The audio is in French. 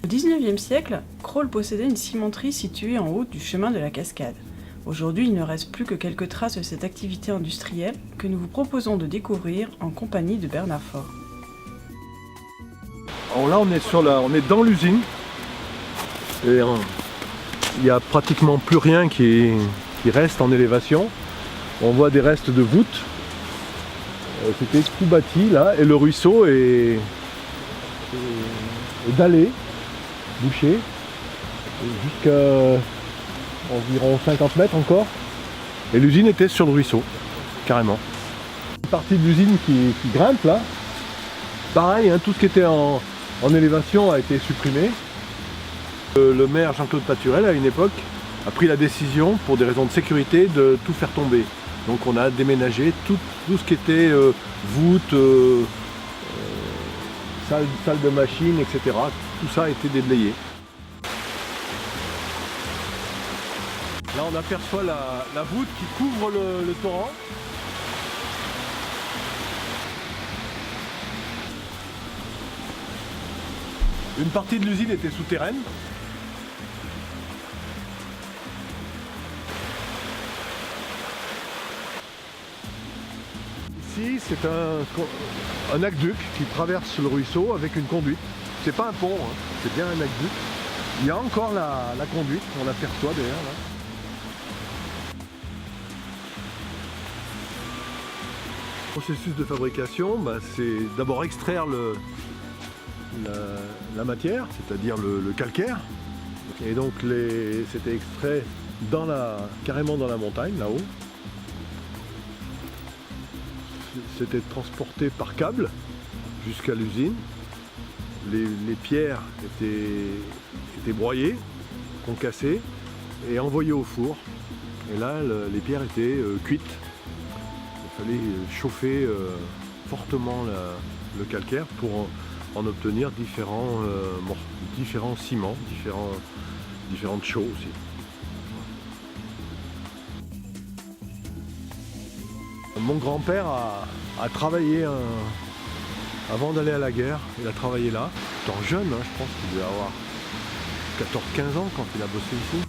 Au XIXe siècle, Crolles possédait une cimenterie située en haut du chemin de la Cascade. Aujourd'hui, il ne reste plus que quelques traces de cette activité industrielle que nous vous proposons de découvrir en compagnie de Bernard Faure. Alors là, on est dans l'usine et il n'y a pratiquement plus rien qui reste en élévation. On voit des restes de voûtes. C'était tout bâti là et le ruisseau est dallé, bouché, jusqu'à environ 50 mètres encore. Et l'usine était sur le ruisseau, carrément. Une partie de l'usine qui grimpe là. Pareil, hein, tout ce qui était en élévation a été supprimé. Le maire Jean-Claude Paturel, à une époque, a pris la décision, pour des raisons de sécurité, de tout faire tomber. Donc on a déménagé tout ce qui était voûte, salle de machine, etc. Tout ça a été déblayé. Là on aperçoit la voûte qui couvre le torrent. Une partie de l'usine était souterraine. Ici, c'est un aqueduc qui traverse le ruisseau avec une conduite. C'est pas un pont, hein, c'est bien un aqueduc. Il y a encore la conduite, on l'aperçoit derrière là. Le processus de fabrication, c'est d'abord extraire la matière, c'est-à-dire le calcaire. Et donc c'était extrait carrément dans la montagne, là-haut. C'était transporté par câble jusqu'à l'usine. Les pierres étaient broyées, concassées et envoyées au four. Et là, les pierres étaient cuites. Il fallait chauffer fortement le calcaire pour en obtenir différents ciments, différentes chaux aussi. Mon grand-père a travaillé avant d'aller à la guerre, il a travaillé là, étant jeune, hein, je pense qu'il devait avoir 14-15 ans quand il a bossé ici.